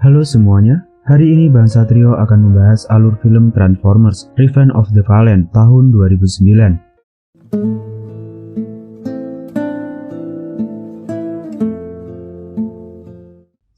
Halo semuanya, hari ini Bang Satrio akan membahas alur film Transformers Revenge of the Fallen tahun 2009.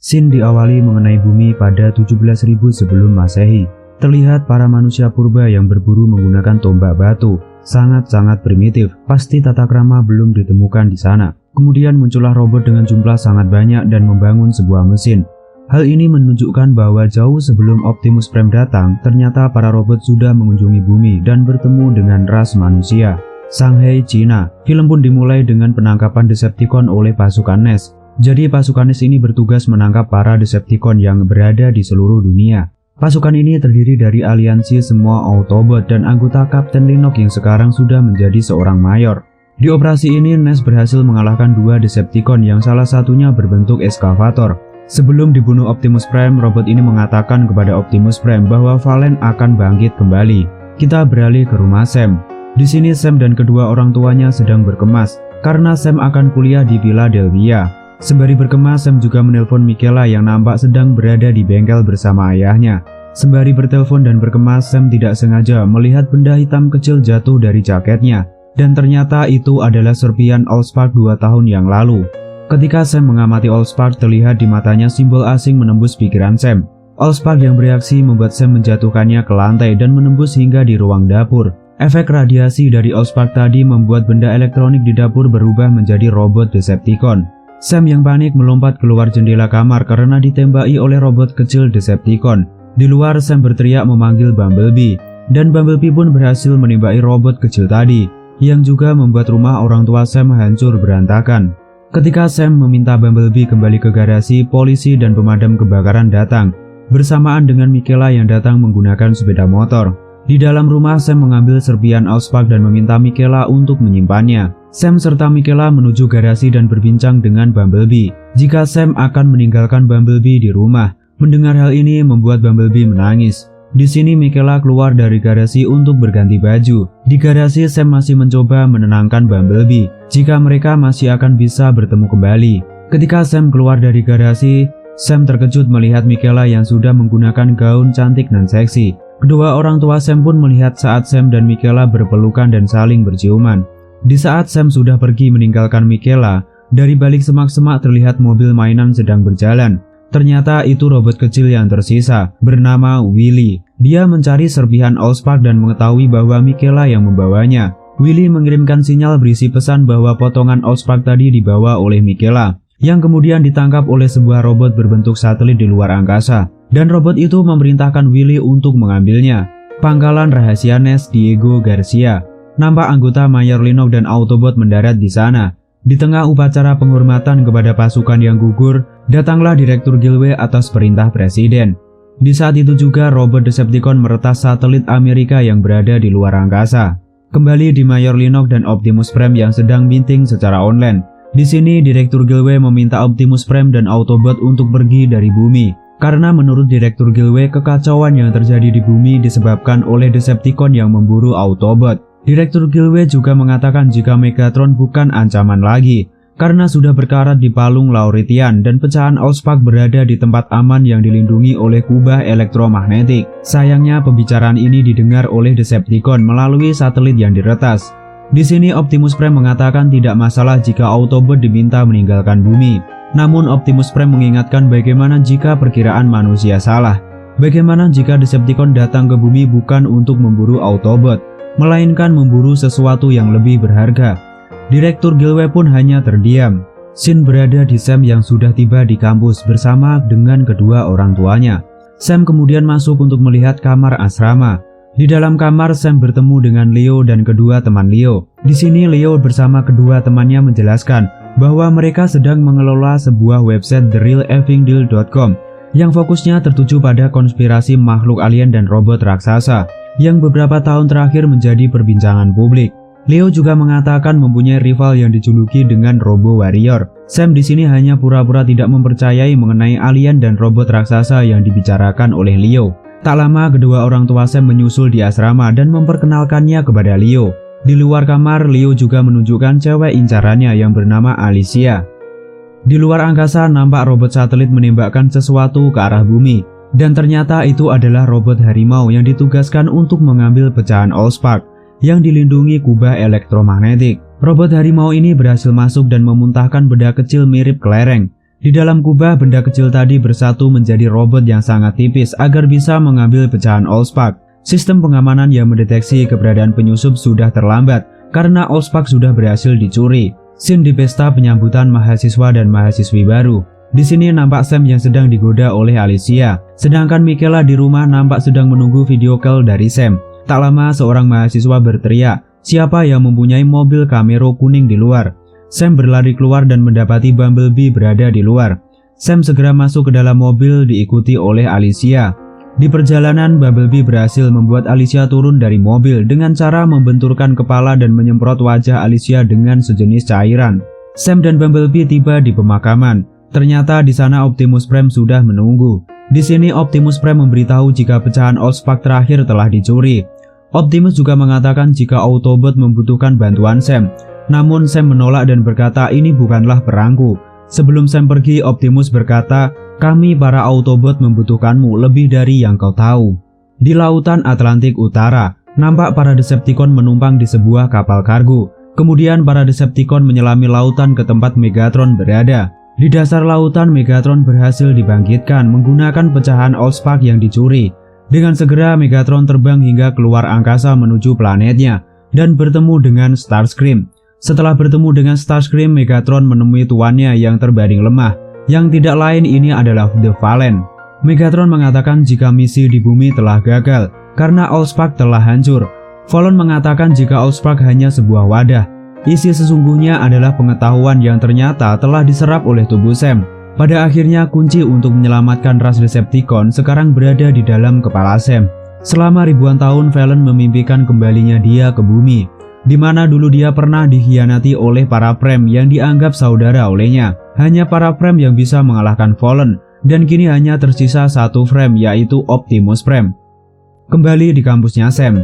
Scene diawali mengenai bumi pada 17.000 sebelum Masehi. Terlihat para manusia purba yang berburu menggunakan tombak batu. Sangat-sangat primitif, pasti tata krama belum ditemukan di sana. Kemudian muncullah robot dengan jumlah sangat banyak dan membangun sebuah mesin. Hal ini menunjukkan bahwa jauh sebelum Optimus Prime datang, ternyata para robot sudah mengunjungi bumi dan bertemu dengan ras manusia. Shanghai, China. Film pun dimulai dengan penangkapan Decepticon oleh pasukan NES. Jadi pasukan NES ini bertugas menangkap para Decepticon yang berada di seluruh dunia. Pasukan ini terdiri dari aliansi semua Autobot dan anggota Kapten Linok yang sekarang sudah menjadi seorang mayor. Di operasi ini NES berhasil mengalahkan dua Decepticon yang salah satunya berbentuk eskavator. Sebelum dibunuh Optimus Prime, robot ini mengatakan kepada Optimus Prime bahwa Fallen akan bangkit kembali. Kita beralih ke rumah Sam. Di sini Sam dan kedua orang tuanya sedang berkemas karena Sam akan kuliah di Philadelphia. Sembari berkemas, Sam juga menelpon Michaela yang nampak sedang berada di bengkel bersama ayahnya. Sembari bertelepon dan berkemas, Sam tidak sengaja melihat benda hitam kecil jatuh dari jaketnya. Dan ternyata itu adalah serpian Allspark 2 tahun yang lalu. Ketika Sam mengamati Allspark, terlihat di matanya simbol asing menembus pikiran Sam. Allspark yang bereaksi membuat Sam menjatuhkannya ke lantai dan menembus hingga di ruang dapur. Efek radiasi dari Allspark tadi membuat benda elektronik di dapur berubah menjadi robot Decepticon. Sam yang panik melompat keluar jendela kamar karena ditembaki oleh robot kecil Decepticon. Di luar, Sam berteriak memanggil Bumblebee. Dan Bumblebee pun berhasil menembaki robot kecil tadi, yang juga membuat rumah orang tua Sam hancur berantakan. Ketika Sam meminta Bumblebee kembali ke garasi, polisi dan pemadam kebakaran datang, bersamaan dengan Michaela yang datang menggunakan sepeda motor. Di dalam rumah, Sam mengambil serpian Allspark dan meminta Michaela untuk menyimpannya. Sam serta Michaela menuju garasi dan berbincang dengan Bumblebee jika Sam akan meninggalkan Bumblebee di rumah. Mendengar hal ini membuat Bumblebee menangis. Di sini Michaela keluar dari garasi untuk berganti baju. Di garasi, Sam masih mencoba menenangkan Bumblebee jika mereka masih akan bisa bertemu kembali. Ketika Sam keluar dari garasi, Sam terkejut melihat Michaela yang sudah menggunakan gaun cantik dan seksi. Kedua orang tua Sam pun melihat saat Sam dan Michaela berpelukan dan saling berciuman. Di saat Sam sudah pergi meninggalkan Michaela, dari balik semak-semak terlihat mobil mainan sedang berjalan. Ternyata itu robot kecil yang tersisa, bernama Willy. Dia mencari serpihan Allspark dan mengetahui bahwa Michaela yang membawanya. Willy mengirimkan sinyal berisi pesan bahwa potongan Allspark tadi dibawa oleh Michaela, yang kemudian ditangkap oleh sebuah robot berbentuk satelit di luar angkasa. Dan robot itu memerintahkan Willy untuk mengambilnya. Pangkalan rahasia NES Diego Garcia. Nampak anggota Mayor Linok dan Autobot mendarat di sana. Di tengah upacara penghormatan kepada pasukan yang gugur, datanglah Direktur Gilway atas perintah Presiden. Di saat itu juga robot Decepticon meretas satelit Amerika yang berada di luar angkasa. Kembali di Mayor Linok dan Optimus Prime yang sedang meeting secara online. Di sini Direktur Gilway meminta Optimus Prime dan Autobot untuk pergi dari bumi. Karena menurut Direktur Gilway, kekacauan yang terjadi di bumi disebabkan oleh Decepticon yang memburu Autobot. Direktur Gilway juga mengatakan jika Megatron bukan ancaman lagi, karena sudah berkarat di palung Lauritian dan pecahan Allspark berada di tempat aman yang dilindungi oleh kubah elektromagnetik. Sayangnya pembicaraan ini didengar oleh Decepticon melalui satelit yang diretas. Di sini Optimus Prime mengatakan tidak masalah jika Autobot diminta meninggalkan bumi. Namun Optimus Prime mengingatkan bagaimana jika perkiraan manusia salah. Bagaimana jika Decepticon datang ke bumi bukan untuk memburu Autobot, melainkan memburu sesuatu yang lebih berharga. Direktur Gilway pun hanya terdiam. Scene berada di Sam yang sudah tiba di kampus bersama dengan kedua orang tuanya. Sam kemudian masuk untuk melihat kamar asrama. Di dalam kamar, Sam bertemu dengan Leo dan kedua teman Leo. Di sini Leo bersama kedua temannya menjelaskan bahwa mereka sedang mengelola sebuah website TheRealEvingDeal.com yang fokusnya tertuju pada konspirasi makhluk alien dan robot raksasa yang beberapa tahun terakhir menjadi perbincangan publik. Leo juga mengatakan mempunyai rival yang dijuluki dengan Robo Warrior. Sam di sini hanya pura-pura tidak mempercayai mengenai alien dan robot raksasa yang dibicarakan oleh Leo. Tak lama kedua orang tua Sam menyusul di asrama dan memperkenalkannya kepada Leo. Di luar kamar, Leo juga menunjukkan cewek incarannya yang bernama Alicia. Di luar angkasa nampak robot satelit menembakkan sesuatu ke arah bumi. Dan ternyata itu adalah robot harimau yang ditugaskan untuk mengambil pecahan Allspark yang dilindungi kubah elektromagnetik. Robot harimau ini berhasil masuk dan memuntahkan benda kecil mirip kelereng. Di dalam kubah, benda kecil tadi bersatu menjadi robot yang sangat tipis agar bisa mengambil pecahan Allspark. Sistem pengamanan yang mendeteksi keberadaan penyusup sudah terlambat karena Allspark sudah berhasil dicuri. Scene di pesta penyambutan mahasiswa dan mahasiswi baru. Di sini nampak Sam yang sedang digoda oleh Alicia, sedangkan Michaela di rumah nampak sedang menunggu video call dari Sam. Tak lama seorang mahasiswa berteriak, siapa yang mempunyai mobil Camaro kuning di luar. Sam berlari keluar dan mendapati Bumblebee berada di luar. Sam segera masuk ke dalam mobil diikuti oleh Alicia. Di perjalanan, Bumblebee berhasil membuat Alicia turun dari mobil dengan cara membenturkan kepala dan menyemprot wajah Alicia dengan sejenis cairan. Sam dan Bumblebee tiba di pemakaman. Ternyata di sana Optimus Prime sudah menunggu. Di sini Optimus Prime memberitahu jika pecahan Allspark terakhir telah dicuri. Optimus juga mengatakan jika Autobot membutuhkan bantuan Sam. Namun Sam menolak dan berkata ini bukanlah perangku. Sebelum Sam pergi, Optimus berkata, kami para Autobot membutuhkanmu lebih dari yang kau tahu. Di lautan Atlantik Utara, nampak para Decepticon menumpang di sebuah kapal kargo. Kemudian para Decepticon menyelami lautan ke tempat Megatron berada. Di dasar lautan, Megatron berhasil dibangkitkan menggunakan pecahan Allspark yang dicuri. Dengan segera Megatron terbang hingga keluar angkasa menuju planetnya dan bertemu dengan Starscream. Setelah bertemu dengan Starscream, Megatron menemui tuannya yang terbaring lemah, yang tidak lain ini adalah The Fallen. Megatron mengatakan jika misi di bumi telah gagal karena Allspark telah hancur. Fallen mengatakan jika Allspark hanya sebuah wadah. Isi sesungguhnya adalah pengetahuan yang ternyata telah diserap oleh tubuh Sam. Pada akhirnya kunci untuk menyelamatkan ras Decepticon sekarang berada di dalam kepala Sam. Selama ribuan tahun Fallen memimpikan kembalinya dia ke bumi, di mana dulu dia pernah dikhianati oleh para Prime yang dianggap saudara olehnya. Hanya para Prime yang bisa mengalahkan Fallen, dan kini hanya tersisa satu Prime yaitu Optimus Prime. Kembali di kampusnya Sam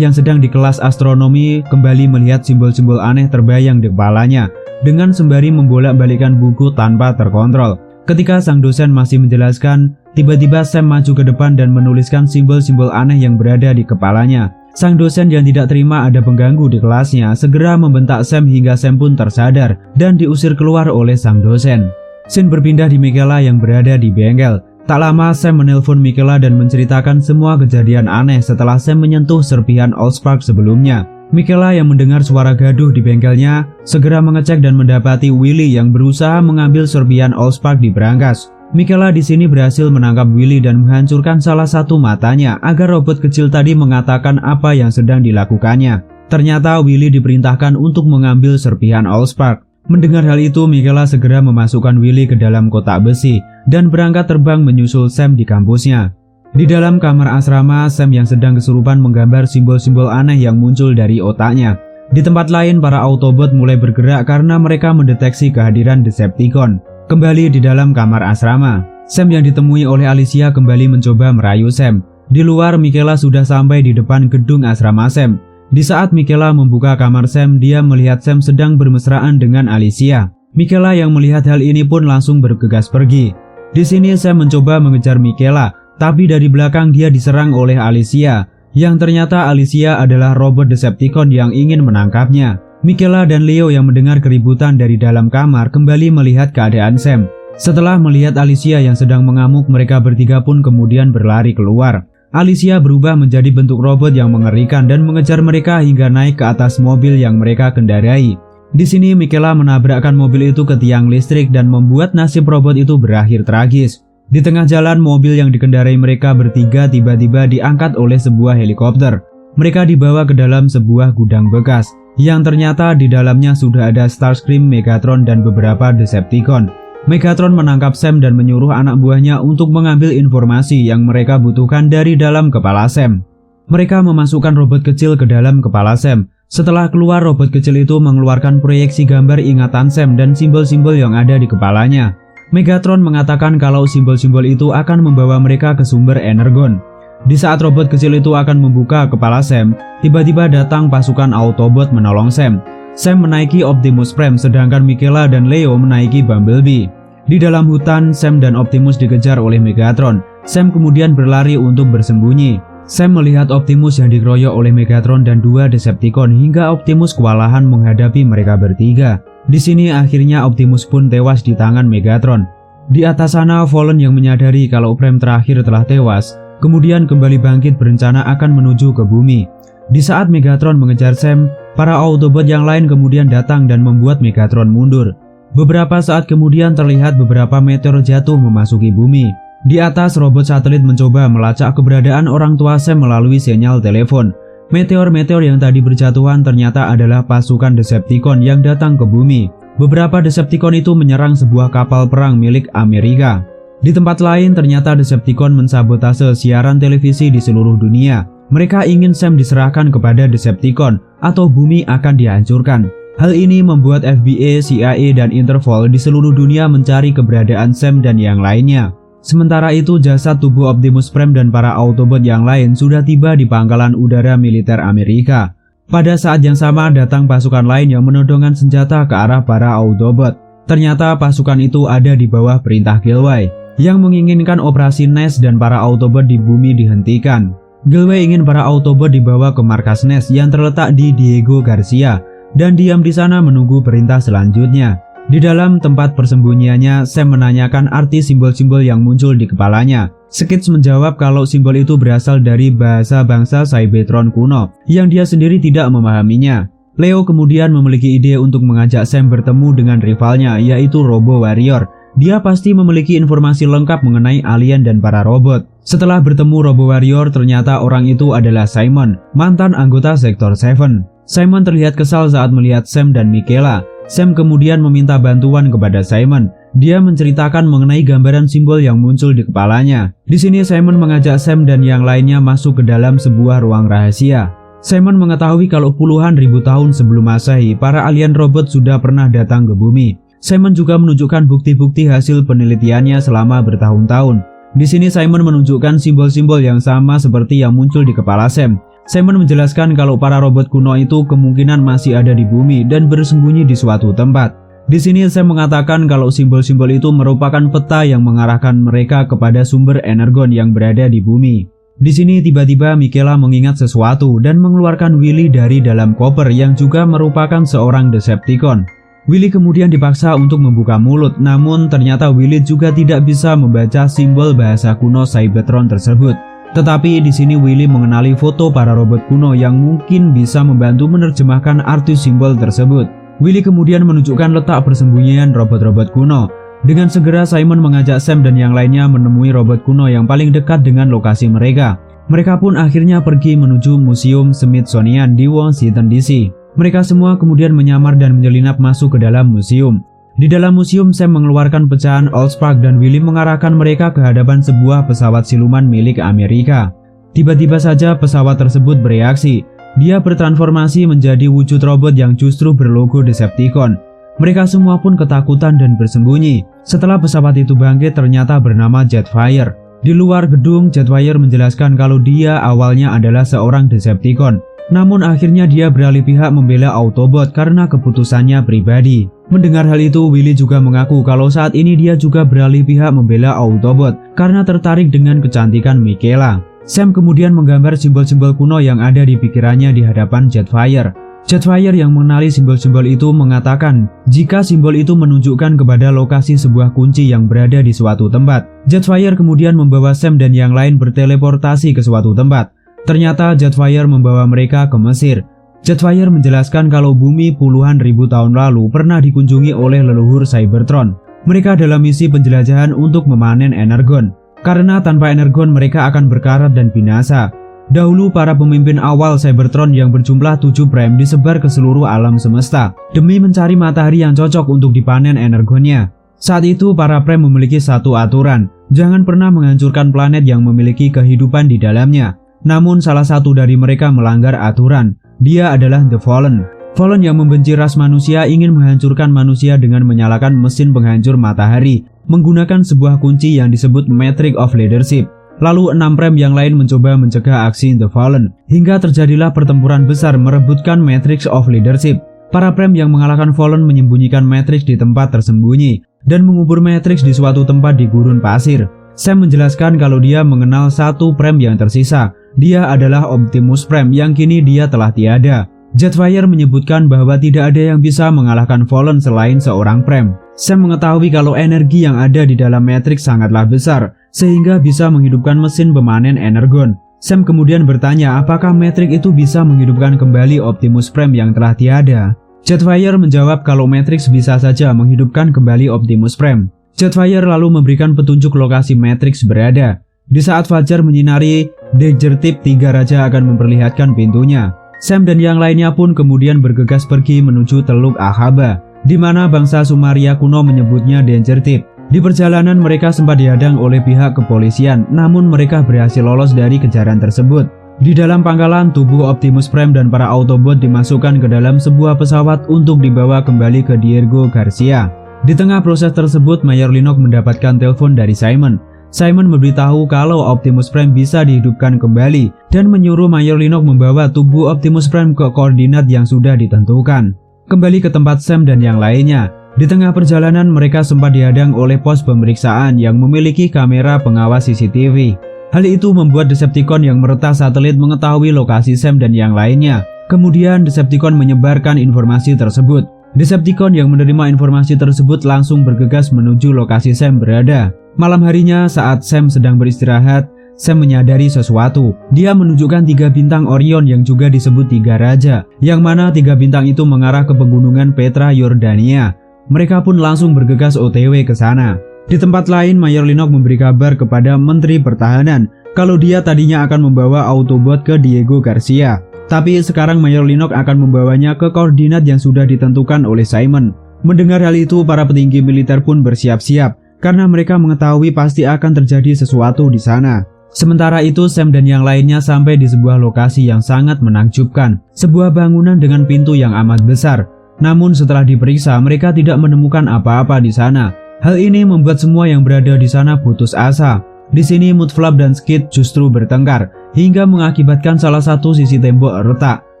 yang sedang di kelas astronomi kembali melihat simbol-simbol aneh terbayang di kepalanya dengan sembari membolak-balikan buku tanpa terkontrol. Ketika sang dosen masih menjelaskan, tiba-tiba Sam maju ke depan dan menuliskan simbol-simbol aneh yang berada di kepalanya. Sang dosen yang tidak terima ada pengganggu di kelasnya segera membentak Sam hingga Sam pun tersadar dan diusir keluar oleh sang dosen. Scene berpindah di Michaela yang berada di bengkel. Tak lama Sam menelpon Michaela dan menceritakan semua kejadian aneh setelah Sam menyentuh serpihan Allspark sebelumnya. Michaela yang mendengar suara gaduh di bengkelnya segera mengecek dan mendapati Willy yang berusaha mengambil serpihan Allspark di brankas. Michaela di sini berhasil menangkap Willy dan menghancurkan salah satu matanya agar robot kecil tadi mengatakan apa yang sedang dilakukannya. Ternyata Willy diperintahkan untuk mengambil serpihan Allspark. Mendengar hal itu, Michaela segera memasukkan Willy ke dalam kotak besi dan berangkat terbang menyusul Sam di kampusnya. Di dalam kamar asrama, Sam yang sedang kesurupan menggambar simbol-simbol aneh yang muncul dari otaknya. Di tempat lain, para Autobot mulai bergerak karena mereka mendeteksi kehadiran Decepticon. Kembali di dalam kamar asrama, Sam yang ditemui oleh Alicia kembali mencoba merayu Sam. Di luar, Michaela sudah sampai di depan gedung asrama Sam. Di saat Michaela membuka kamar Sam, dia melihat Sam sedang bermesraan dengan Alicia. Michaela yang melihat hal ini pun langsung bergegas pergi. Di sini Sam mencoba mengejar Michaela, tapi dari belakang dia diserang oleh Alicia, yang ternyata Alicia adalah robot Decepticon yang ingin menangkapnya. Michaela dan Leo yang mendengar keributan dari dalam kamar kembali melihat keadaan Sam. Setelah melihat Alicia yang sedang mengamuk, mereka bertiga pun kemudian berlari keluar. Alicia berubah menjadi bentuk robot yang mengerikan dan mengejar mereka hingga naik ke atas mobil yang mereka kendarai. Di sini Michaela menabrakkan mobil itu ke tiang listrik dan membuat nasib robot itu berakhir tragis. Di tengah jalan, mobil yang dikendarai mereka bertiga tiba-tiba diangkat oleh sebuah helikopter. Mereka dibawa ke dalam sebuah gudang bekas, yang ternyata di dalamnya sudah ada Starscream, Megatron, dan beberapa Decepticon. Megatron menangkap Sam dan menyuruh anak buahnya untuk mengambil informasi yang mereka butuhkan dari dalam kepala Sam. Mereka memasukkan robot kecil ke dalam kepala Sam. Setelah keluar, robot kecil itu mengeluarkan proyeksi gambar ingatan Sam dan simbol-simbol yang ada di kepalanya. Megatron mengatakan kalau simbol-simbol itu akan membawa mereka ke sumber energon. Di saat robot kecil itu akan membuka kepala Sam, tiba-tiba datang pasukan Autobot menolong Sam. Sam menaiki Optimus Prime sedangkan Michaela dan Leo menaiki Bumblebee. Di dalam hutan, Sam dan Optimus dikejar oleh Megatron. Sam kemudian berlari untuk bersembunyi. Sam melihat Optimus yang dikeroyok oleh Megatron dan 2 Decepticon hingga Optimus kewalahan menghadapi mereka bertiga. Di sini akhirnya Optimus pun tewas di tangan Megatron. Di atas sana, Fallen yang menyadari kalau Prime terakhir telah tewas, kemudian kembali bangkit berencana akan menuju ke bumi. Di saat Megatron mengejar Sam, para Autobot yang lain kemudian datang dan membuat Megatron mundur. Beberapa saat kemudian terlihat beberapa meteor jatuh memasuki bumi. Di atas, robot satelit mencoba melacak keberadaan orang tua Sam melalui sinyal telepon. Meteor-meteor yang tadi berjatuhan ternyata adalah pasukan Decepticon yang datang ke bumi. Beberapa Decepticon itu menyerang sebuah kapal perang milik Amerika. Di tempat lain ternyata Decepticon mensabotase siaran televisi di seluruh dunia. Mereka ingin Sam diserahkan kepada Decepticon atau bumi akan dihancurkan. Hal ini membuat FBI, CIA, dan Interpol di seluruh dunia mencari keberadaan Sam dan yang lainnya. Sementara itu jasad tubuh Optimus Prime dan para Autobot yang lain sudah tiba di pangkalan udara militer Amerika. Pada saat yang sama datang pasukan lain yang menodongkan senjata ke arah para Autobot. Ternyata pasukan itu ada di bawah perintah Galway yang menginginkan operasi NES dan para Autobot di bumi dihentikan. Galway ingin para Autobot dibawa ke markas NES yang terletak di Diego Garcia dan diam di sana menunggu perintah selanjutnya. Di dalam tempat persembunyiannya, Sam menanyakan arti simbol-simbol yang muncul di kepalanya. Skids menjawab kalau simbol itu berasal dari bahasa bangsa Cybertron kuno yang dia sendiri tidak memahaminya. Leo kemudian memiliki ide untuk mengajak Sam bertemu dengan rivalnya, yaitu Robo Warrior. Dia pasti memiliki informasi lengkap mengenai alien dan para robot. Setelah bertemu Robo Warrior, ternyata orang itu adalah Simon, mantan anggota Sektor 7. Simon terlihat kesal saat melihat Sam dan Michaela. Sam kemudian meminta bantuan kepada Simon. Dia menceritakan mengenai gambaran simbol yang muncul di kepalanya. Di sini Simon mengajak Sam dan yang lainnya masuk ke dalam sebuah ruang rahasia. Simon mengetahui kalau puluhan ribu tahun sebelum Masehi, para alien robot sudah pernah datang ke bumi. Simon juga menunjukkan bukti-bukti hasil penelitiannya selama bertahun-tahun. Di sini Simon menunjukkan simbol-simbol yang sama seperti yang muncul di kepala Sam. Simon menjelaskan kalau para robot kuno itu kemungkinan masih ada di bumi dan bersembunyi di suatu tempat. Di sini Sam mengatakan kalau simbol-simbol itu merupakan peta yang mengarahkan mereka kepada sumber energon yang berada di bumi. Di sini tiba-tiba Michaela mengingat sesuatu dan mengeluarkan Willy dari dalam koper yang juga merupakan seorang Decepticon. Willy kemudian dipaksa untuk membuka mulut, namun ternyata Willy juga tidak bisa membaca simbol bahasa kuno Cybertron tersebut. Tetapi di sini Willy mengenali foto para robot kuno yang mungkin bisa membantu menerjemahkan arti simbol tersebut. Willy kemudian menunjukkan letak persembunyian robot-robot kuno. Dengan segera Simon mengajak Sam dan yang lainnya menemui robot kuno yang paling dekat dengan lokasi mereka. Mereka pun akhirnya pergi menuju Museum Smithsonian di Washington DC. Mereka semua kemudian menyamar dan menyelinap masuk ke dalam museum. Di dalam museum, Sam mengeluarkan pecahan Allspark dan Willy mengarahkan mereka ke hadapan sebuah pesawat siluman milik Amerika. Tiba-tiba saja pesawat tersebut bereaksi. Dia bertransformasi menjadi wujud robot yang justru berlogo Decepticon. Mereka semua pun ketakutan dan bersembunyi. Setelah pesawat itu bangkit, ternyata bernama Jetfire. Di luar gedung, Jetfire menjelaskan kalau dia awalnya adalah seorang Decepticon. Namun akhirnya dia beralih pihak membela Autobot karena keputusannya pribadi. Mendengar hal itu, Willy juga mengaku kalau saat ini dia juga beralih pihak membela Autobot karena tertarik dengan kecantikan Michaela. Sam kemudian menggambar simbol-simbol kuno yang ada di pikirannya di hadapan Jetfire. Jetfire yang mengenali simbol-simbol itu mengatakan jika simbol itu menunjukkan kepada lokasi sebuah kunci yang berada di suatu tempat. Jetfire kemudian membawa Sam dan yang lain berteleportasi ke suatu tempat. Ternyata Jetfire membawa mereka ke Mesir. Jetfire menjelaskan kalau bumi puluhan ribu tahun lalu pernah dikunjungi oleh leluhur Cybertron. Mereka dalam misi penjelajahan untuk memanen energon. Karena tanpa energon mereka akan berkarat dan binasa. Dahulu para pemimpin awal Cybertron yang berjumlah 7 Prime disebar ke seluruh alam semesta demi mencari matahari yang cocok untuk dipanen energonnya. Saat itu para Prime memiliki satu aturan, jangan pernah menghancurkan planet yang memiliki kehidupan di dalamnya. Namun salah satu dari mereka melanggar aturan. Dia adalah The Fallen. Fallen yang membenci ras manusia ingin menghancurkan manusia dengan menyalakan mesin penghancur matahari menggunakan sebuah kunci yang disebut Matrix of Leadership. Lalu 6 Prime yang lain mencoba mencegah aksi The Fallen hingga terjadilah pertempuran besar merebutkan Matrix of Leadership. Para Prem yang mengalahkan Fallen menyembunyikan Matrix di tempat tersembunyi dan mengubur Matrix di suatu tempat di gurun pasir. Sam menjelaskan kalau dia mengenal satu Prem yang tersisa. Dia adalah Optimus Prime yang kini dia telah tiada. Jetfire menyebutkan bahwa tidak ada yang bisa mengalahkan Fallen selain seorang Prem. Sam mengetahui kalau energi yang ada di dalam Matrix sangatlah besar, sehingga bisa menghidupkan mesin pemanen energon. Sam kemudian bertanya apakah Matrix itu bisa menghidupkan kembali Optimus Prime yang telah tiada. Jetfire menjawab kalau Matrix bisa saja menghidupkan kembali Optimus Prime. Jetfire lalu memberikan petunjuk lokasi Matrix berada. Di saat fajar menyinari, Daguerreotype 3 Raja akan memperlihatkan pintunya. Sam dan yang lainnya pun kemudian bergegas pergi menuju Teluk Akaba, di mana bangsa Sumaria kuno menyebutnya Daguerreotype. Di perjalanan mereka sempat dihadang oleh pihak kepolisian, namun mereka berhasil lolos dari kejaran tersebut. Di dalam pangkalan, tubuh Optimus Prime dan para Autobot dimasukkan ke dalam sebuah pesawat untuk dibawa kembali ke Diego Garcia. Di tengah proses tersebut, Mayor Linok mendapatkan telepon dari Simon. Simon memberitahu kalau Optimus Prime bisa dihidupkan kembali dan menyuruh Mayor Linok membawa tubuh Optimus Prime ke koordinat yang sudah ditentukan. Kembali ke tempat Sam dan yang lainnya. Di tengah perjalanan mereka sempat dihadang oleh pos pemeriksaan yang memiliki kamera pengawas CCTV. Hal itu membuat Decepticon yang meretas satelit mengetahui lokasi Sam dan yang lainnya. Kemudian Decepticon menyebarkan informasi tersebut. Decepticon yang menerima informasi tersebut langsung bergegas menuju lokasi Sam berada. Malam harinya saat Sam sedang beristirahat, Sam menyadari sesuatu. Dia menunjukkan 3 bintang Orion yang juga disebut 3 Raja, yang mana 3 bintang itu mengarah ke pegunungan Petra Yordania. Mereka pun langsung bergegas OTW ke sana. Di tempat lain, Mayor Linok memberi kabar kepada Menteri Pertahanan kalau dia tadinya akan membawa Autobot ke Diego Garcia. Tapi sekarang Mayor Linok akan membawanya ke koordinat yang sudah ditentukan oleh Simon. Mendengar hal itu, para petinggi militer pun bersiap-siap karena mereka mengetahui pasti akan terjadi sesuatu di sana. Sementara itu, Sam dan yang lainnya sampai di sebuah lokasi yang sangat menakjubkan, sebuah bangunan dengan pintu yang amat besar. Namun setelah diperiksa, mereka tidak menemukan apa-apa di sana. Hal ini membuat semua yang berada di sana putus asa. Di sini Mudflap dan Skid justru bertengkar hingga mengakibatkan salah satu sisi tembok retak.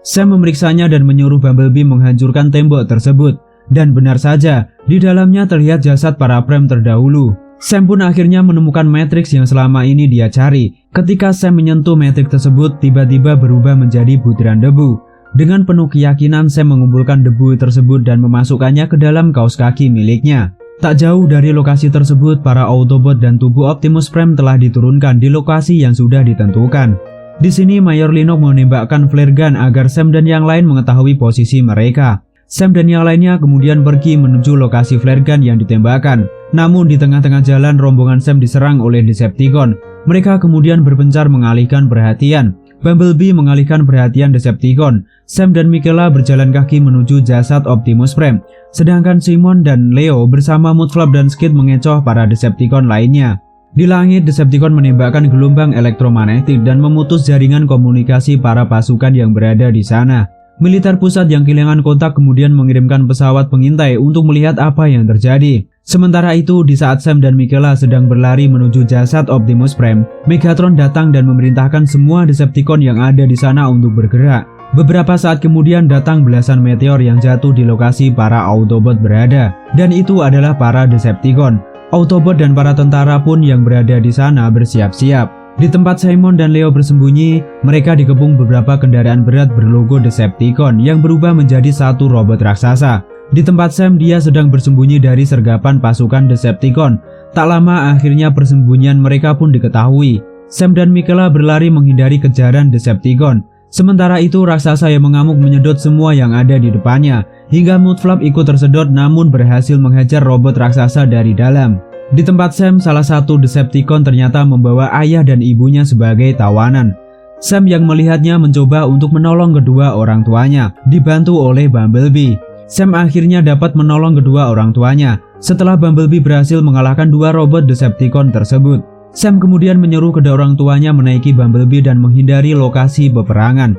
Sam memeriksanya dan menyuruh Bumblebee menghancurkan tembok tersebut. Dan benar saja, di dalamnya terlihat jasad para Prime terdahulu. Sam pun akhirnya menemukan Matrix yang selama ini dia cari. Ketika Sam menyentuh Matrix tersebut, tiba-tiba berubah menjadi butiran debu. Dengan penuh keyakinan, Sam mengumpulkan debu tersebut dan memasukkannya ke dalam kaos kaki miliknya. Tak jauh dari lokasi tersebut, para Autobot dan tubuh Optimus Prime telah diturunkan di lokasi yang sudah ditentukan. Di sini Mayor Linok menembakkan flare gun agar Sam dan yang lain mengetahui posisi mereka. Sam dan yang lainnya kemudian pergi menuju lokasi flare gun yang ditembakkan. Namun di tengah-tengah jalan, rombongan Sam diserang oleh Decepticon. Mereka kemudian berpencar mengalihkan perhatian. Bumblebee mengalihkan perhatian Decepticon. Sam dan Mikela berjalan kaki menuju jasad Optimus Prime. Sedangkan Simon dan Leo bersama Mudflap dan Skid mengecoh para Decepticon lainnya. Di langit, Decepticon menembakkan gelombang elektromagnetik dan memutus jaringan komunikasi para pasukan yang berada di sana. Militer pusat yang kehilangan kontak kemudian mengirimkan pesawat pengintai untuk melihat apa yang terjadi. Sementara itu, di saat Sam dan Mikela sedang berlari menuju jasad Optimus Prime, Megatron datang dan memerintahkan semua Decepticon yang ada di sana untuk bergerak. Beberapa saat kemudian datang belasan meteor yang jatuh di lokasi para Autobot berada, dan itu adalah para Decepticon. Autobot dan para tentara pun yang berada di sana bersiap-siap. Di tempat Simon dan Leo bersembunyi, mereka dikepung beberapa kendaraan berat berlogo Decepticon yang berubah menjadi satu robot raksasa. Di tempat Sam, dia sedang bersembunyi dari sergapan pasukan Decepticon. Tak lama akhirnya persembunyian mereka pun diketahui. Sam dan Mikela berlari menghindari kejaran Decepticon. Sementara itu, raksasa yang mengamuk menyedot semua yang ada di depannya, hingga Mudflap ikut tersedot namun berhasil menghajar robot raksasa dari dalam. Di tempat Sam, salah satu Decepticon ternyata membawa ayah dan ibunya sebagai tawanan. Sam yang melihatnya mencoba untuk menolong kedua orang tuanya, dibantu oleh Bumblebee. Sam akhirnya dapat menolong kedua orang tuanya setelah Bumblebee berhasil mengalahkan 2 robot Decepticon tersebut. Sam kemudian menyuruh kedua orang tuanya menaiki Bumblebee dan menghindari lokasi peperangan.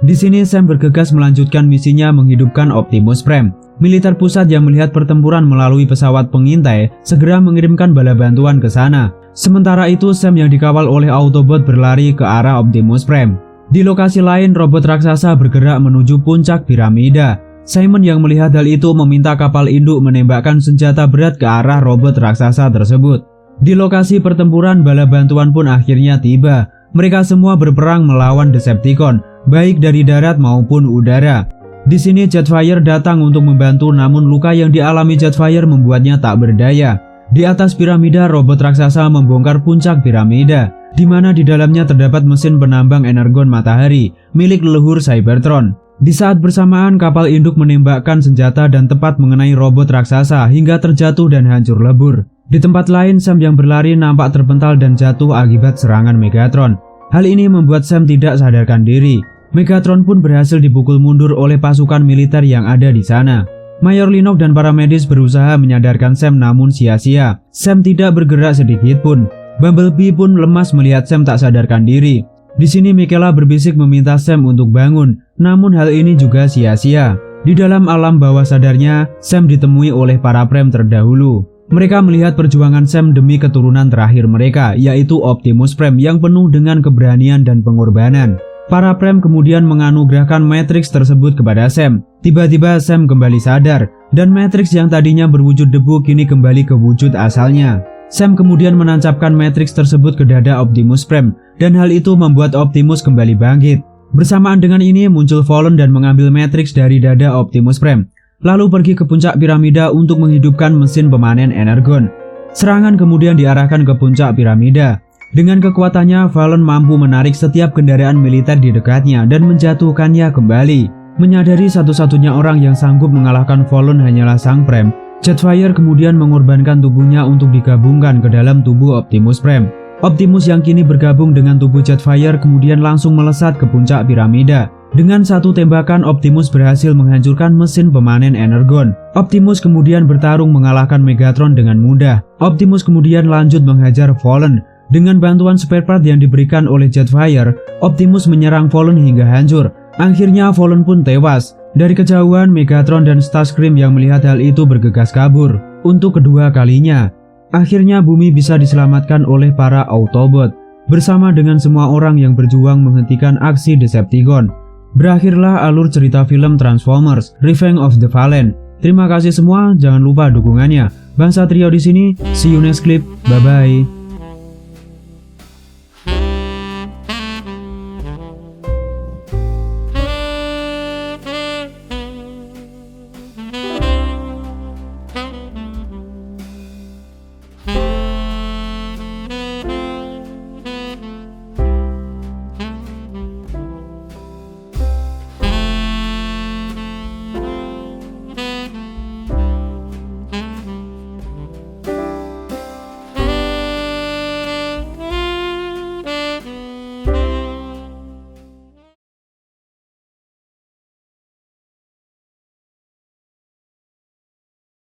Di sini Sam bergegas melanjutkan misinya menghidupkan Optimus Prime. Militer pusat yang melihat pertempuran melalui pesawat pengintai segera mengirimkan bala bantuan ke sana. Sementara itu, Sam yang dikawal oleh Autobot berlari ke arah Optimus Prime. Di lokasi lain, robot raksasa bergerak menuju puncak piramida. Simon yang melihat hal itu meminta kapal induk menembakkan senjata berat ke arah robot raksasa tersebut. Di lokasi pertempuran, bala bantuan pun akhirnya tiba. Mereka semua berperang melawan Decepticon, baik dari darat maupun udara. Di sini Jetfire datang untuk membantu, namun luka yang dialami Jetfire membuatnya tak berdaya. Di atas piramida, robot raksasa membongkar puncak piramida, di mana di dalamnya terdapat mesin penambang energon matahari milik leluhur Cybertron. Di saat bersamaan, kapal induk menembakkan senjata dan tepat mengenai robot raksasa hingga terjatuh dan hancur lebur. Di tempat lain, Sam yang berlari nampak terpental dan jatuh akibat serangan Megatron. Hal ini membuat Sam tidak sadarkan diri. Megatron pun berhasil dipukul mundur oleh pasukan militer yang ada di sana. Mayor Linok dan para medis berusaha menyadarkan Sam, namun sia-sia. Sam tidak bergerak sedikit pun. Bumblebee pun lemas melihat Sam tak sadarkan diri. Di sini Michaela berbisik meminta Sam untuk bangun, namun hal ini juga sia-sia. Di dalam alam bawah sadarnya, Sam ditemui oleh para Prime terdahulu. Mereka melihat perjuangan Sam demi keturunan terakhir mereka, yaitu Optimus Prime yang penuh dengan keberanian dan pengorbanan. Para Prime kemudian menganugerahkan Matrix tersebut kepada Sam. Tiba-tiba Sam kembali sadar, dan Matrix yang tadinya berwujud debu kini kembali ke wujud asalnya. Sam kemudian menancapkan Matrix tersebut ke dada Optimus Prime, dan hal itu membuat Optimus kembali bangkit. Bersamaan dengan ini muncul Fallen dan mengambil Matrix dari dada Optimus Prime, lalu pergi ke puncak piramida untuk menghidupkan mesin pemanen energon. Serangan kemudian diarahkan ke puncak piramida. Dengan kekuatannya, Fallen mampu menarik setiap kendaraan militer di dekatnya dan menjatuhkannya kembali. Menyadari satu-satunya orang yang sanggup mengalahkan Fallen hanyalah sang Prime, Jetfire kemudian mengorbankan tubuhnya untuk digabungkan ke dalam tubuh Optimus Prime. Optimus yang kini bergabung dengan tubuh Jetfire kemudian langsung melesat ke puncak piramida. Dengan satu tembakan, Optimus berhasil menghancurkan mesin pemanen energon. Optimus kemudian bertarung mengalahkan Megatron dengan mudah. Optimus kemudian lanjut menghajar Fallen. Dengan bantuan spare part yang diberikan oleh Jetfire, Optimus menyerang Fallen hingga hancur. Akhirnya Fallen pun tewas. Dari kejauhan, Megatron dan Starscream yang melihat hal itu bergegas kabur. Untuk kedua kalinya, akhirnya bumi bisa diselamatkan oleh para Autobot, bersama dengan semua orang yang berjuang menghentikan aksi Decepticon. Berakhirlah alur cerita film Transformers: Revenge of the Fallen. Terima kasih semua, jangan lupa dukungannya. Bang Satrio di sini, see you next clip, bye bye.